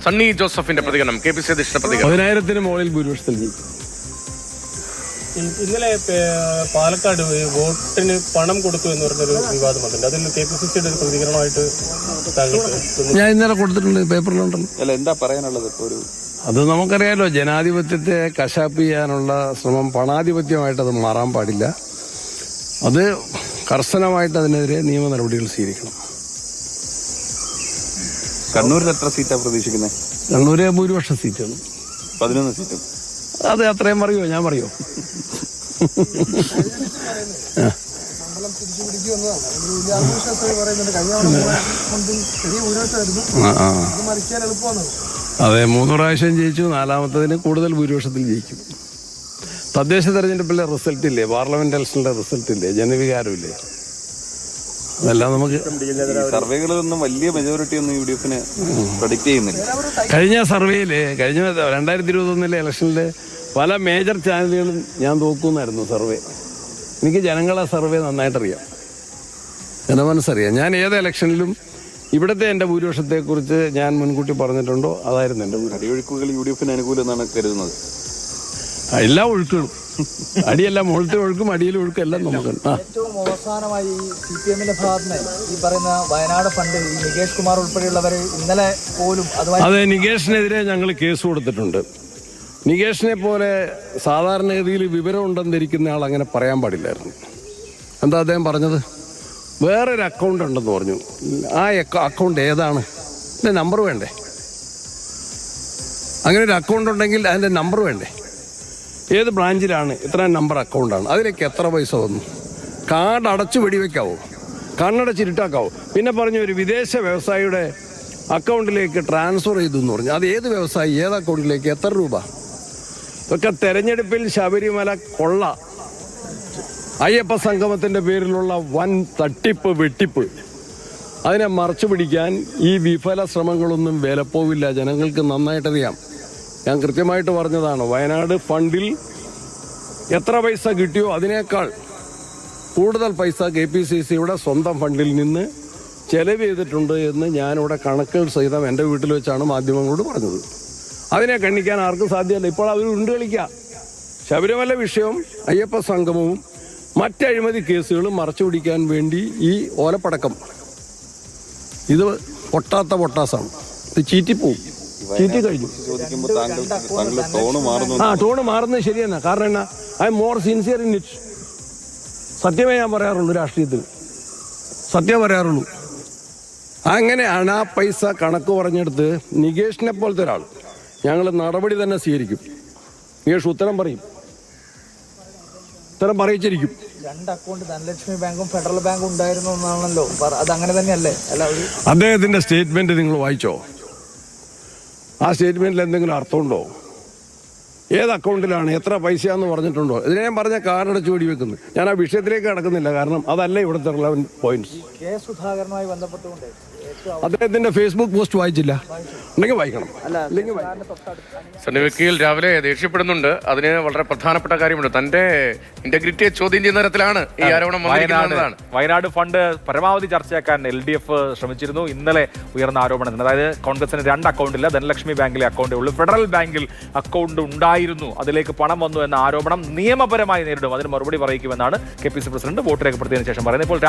സണ്ണി ജോസഫിന്റെ പ്രതികരണം, KPCC അധ്യക്ഷന്റെ പ്രതികരണം. 10,000-ന് മുകളിൽ ഭൂരിപക്ഷത്തിൽ ജയിക്കും. ഇന്നലെ പാലക്കാട് വോട്ടിന് പണം കൊടുത്തു എന്ന് പറഞ്ഞൊരു വിവാദം വന്നിട്ടുണ്ട്. അതിൽ KPCCയുടെ ഒരു പ്രതികരണമായിട്ട് ഞാൻ ഇന്നലെ കൊടുത്തിട്ടുണ്ട്, പേപ്പറിലുണ്ടല്ലോ. അല്ല, എന്താ പറയാനുള്ളത്? അത് നമുക്കറിയാലോ, ജനാധിപത്യത്തെ കശാപ്പ് ചെയ്യാനുള്ള ശ്രമം പണാധിപത്യമായിട്ട് അത് മാറാൻ പാടില്ല. അത് കർശനമായിട്ട് അതിനെതിരെ നിയമ നടപടികൾ സ്വീകരിക്കണം. കണ്ണൂരിൽ എത്ര സീറ്റാണ് പ്രതീക്ഷിക്കുന്നത്? കണ്ണൂര് ഭൂരിപക്ഷ സീറ്റാണ്, 11 സീറ്റും. അത് അത്രയും പറയോ? ഞാൻ പറയോ? അതെ, 3 പ്രാവശ്യം ജയിച്ചു, 4ാമത്തതിന് കൂടുതൽ ഭൂരിപക്ഷത്തിൽ ജയിക്കും. തദ്ദേശ തെരഞ്ഞെടുപ്പിലെ റിസൾട്ട് ഇല്ലേ, പാർലമെന്റ് ഇലക്ഷനിലെ റിസൾട്ട് ഇല്ലേ, ജനവികാരമില്ലേ, അതെല്ലാം നമുക്ക് സർവേകളിലൊന്നും വലിയ മെജോറിറ്റി ഒന്നും UDFന് പ്രഡിക്റ്റ് ചെയ്യുന്നില്ല. കഴിഞ്ഞ സർവേയില്, കഴിഞ്ഞ 2021 ഇലക്ഷനില് പല മേജർ ചാനലുകളും ഞാൻ നോക്കുന്നായിരുന്നു സർവേ. എനിക്ക് ജനങ്ങളെ സർവേ നന്നായിട്ടറിയാം, ജനമനസ്സറിയാം. ഞാൻ ഏത് ഇലക്ഷനിലും ഇവിടുത്തെ എൻ്റെ ഭൂരിപക്ഷത്തെക്കുറിച്ച് ഞാൻ മുൻകൂട്ടി പറഞ്ഞിട്ടുണ്ടോ അതായിരുന്നു എൻ്റെ ഭൂരിപക്ഷം. അടിയൊഴുക്കുകൾ UDFന് അനുകൂലം എന്നാണ് കരുതുന്നത്. എല്ലാ ഒഴുക്കുകളും, അടിയെല്ലാം, മുകളിലത്തെ ഒഴുക്കും അടിയിലെ ഒഴുക്കും എല്ലാം നമുക്ക്. ഏറ്റവും അവസാനമായി CPM-ന്റെ ഭാഗത്ത് ഈ പറയുന്ന വയനാട് ഫണ്ട് നികേഷ് കുമാർ ഉൾപ്പെടെയുള്ളവർ ഇന്നലെ പോലും അതെ, നികേഷിനെതിരെ ഞങ്ങൾ കേസ് കൊടുത്തിട്ടുണ്ട്. നികേഷിനെ പോലെ സാധാരണഗതിയിൽ വിവരം ഉണ്ടെന്ന് ധരിക്കുന്ന ആൾ അങ്ങനെ പറയാൻ പാടില്ലായിരുന്നു. എന്താ അദ്ദേഹം പറഞ്ഞത്? വേറൊരു അക്കൗണ്ട് ഉണ്ടെന്ന് പറഞ്ഞു. ആ അക്കൗണ്ട് ഏതാണ്? അതിൻ്റെ നമ്പർ വേണ്ടേ? അങ്ങനെ ഒരു അക്കൗണ്ട് ഉണ്ടെങ്കിൽ അതിൻ്റെ നമ്പർ വേണ്ടേ? ഏത് ബ്രാഞ്ചിലാണ്, ഇത്ര നമ്പർ അക്കൗണ്ടാണ്, അതിലേക്ക് എത്ര പൈസ വന്നു? കാർഡ് അടച്ചു വെടിവെക്കാവോ? കണ്ണടച്ചിരുട്ടാക്കാവോ? പിന്നെ പറഞ്ഞു ഒരു വിദേശ വ്യവസായിയുടെ അക്കൗണ്ടിലേക്ക് ട്രാൻസ്ഫർ ചെയ്തു എന്ന് പറഞ്ഞു. അത് ഏത് വ്യവസായി, ഏത് അക്കൗണ്ടിലേക്ക്, എത്ര രൂപ? ഇതൊക്കെ തെരഞ്ഞെടുപ്പിൽ ശബരിമല കൊള്ള, അയ്യപ്പ സംഗമത്തിൻ്റെ പേരിലുള്ള വൻ തട്ടിപ്പ് വെട്ടിപ്പ്, അതിനെ മറച്ചു പിടിക്കാൻ ഈ വിഫല ശ്രമങ്ങളൊന്നും വിലപ്പോവില്ല. ജനങ്ങൾക്ക് നന്നായിട്ടറിയാം. ഞാൻ കൃത്യമായിട്ട് പറഞ്ഞതാണ്, വയനാട് ഫണ്ടിൽ എത്ര പൈസ കിട്ടിയോ അതിനേക്കാൾ കൂടുതൽ പൈസ KPCCയുടെ സ്വന്തം ഫണ്ടിൽ നിന്ന് ചെലവ് ചെയ്തിട്ടുണ്ട് എന്ന് ഞാനിവിടെ കണക്കുകൾ സഹിതം എൻ്റെ വീട്ടിൽ വെച്ചാണ് മാധ്യമങ്ങളോട് പറഞ്ഞത്. അതിനെ കണ്ണിക്കാൻ ആർക്കും സാധ്യമല്ല. ഇപ്പോൾ അവർ ഉണ്ട് കളിക്കുക. ശബരിമല വിഷയവും അയ്യപ്പ സംഗമവും മറ്റഴിമതി കേസുകളും മറച്ചു പിടിക്കാൻ വേണ്ടി ഈ ഓലപ്പടക്കം, ഇത് പൊട്ടാത്ത പൊട്ടാസാണ്. ഇത് ചീറ്റിപ്പോവും, ചീറ്റി കഴിഞ്ഞു. ടോണ് മാറുന്നത് ശരിയെന്നാ. കാരണം എന്നാ, I am more sincere in it. സത്യമേ ഞാൻ പറയാറുള്ളൂ, രാഷ്ട്രീയത്തിൽ സത്യം പറയാറുള്ളൂ. അങ്ങനെയാണ് ആ പൈസ കണക്ക് പറഞ്ഞെടുത്ത് നികേഷിനെ പോലത്തെ ഒരാൾ ഞങ്ങൾ നടപടി തന്നെ സ്വീകരിക്കും. നികേഷ് ഉത്തരം പറയും, ഉത്തരം പറയിച്ചിരിക്കും. 2 അക്കൗണ്ട് ധനലക്ഷ്മി ബാങ്കും ഫെഡറൽ ബാങ്കും ഉണ്ടായിരുന്നു എന്നാണല്ലോ, അത് അങ്ങനെ തന്നെയല്ലേ? അല്ല, അദ്ദേഹത്തിന്റെ സ്റ്റേറ്റ്മെന്റ് നിങ്ങൾ വായിച്ചോ? ആ സ്റ്റേറ്റ്മെന്റിൽ എന്തെങ്കിലും അർത്ഥമുണ്ടോ? ഏത് അക്കൗണ്ടിലാണ്, എത്ര പൈസയാന്ന് പറഞ്ഞിട്ടുണ്ടോ? ഇതിനെ ഞാൻ പറഞ്ഞ കാർഡ് അടച്ചു വെടിവെക്കുന്നു. ഞാൻ ആ വിഷയത്തിലേക്ക് കടക്കുന്നില്ല, കാരണം അതല്ല ഇവിടുത്തെ റിലവന്റ് പോയിന്റ്സ്. സുധാകരനുമായി ബന്ധപ്പെട്ടുകൊണ്ട് അദ്ദേഹത്തിന്റെ ഫേസ്ബുക്ക് പോസ്റ്റ് വായിച്ചില്ല? ഉണ്ടെങ്കിൽ വായിക്കണം. സണ്ണി വക്കീൽ രാവിലെ ദേഷ്യപ്പെടുന്നുണ്ട്. അതിന് വളരെ പ്രധാനപ്പെട്ട കാര്യമുണ്ട്. തന്റെ ഇന്റഗ്രിറ്റിയെ ചോദ്യം ചെയ്യുന്ന തരത്തിലാണ് ഈ ആരോപണം വന്നിരിക്കുന്നതാണ്. വയനാട് ഫണ്ട് പരമാവധി ചർച്ചയാക്കാൻ LDF ശ്രമിച്ചിരുന്നു. ഇന്നലെ ഉയർന്ന ആരോപണം, അതായത് കോൺഗ്രസിന് 2 അക്കൗണ്ടില്ല, ധനലക്ഷ്മി ബാങ്കിലെ അക്കൗണ്ടേ ഉള്ളൂ, ഫെഡറൽ ബാങ്കിൽ അക്കൗണ്ട് ഉണ്ടായിരുന്നു, അതിലേക്ക് പണം വന്നു എന്ന ആരോപണം നിയമപരമായി നേരിടും, അതിന് മറുപടി പറയിക്കുമെന്നാണ് KPCC പ്രസിഡന്റ് വോട്ട് രേഖപ്പെടുത്തിയതിനു ശേഷം പറയുന്നത്. ഇപ്പോൾ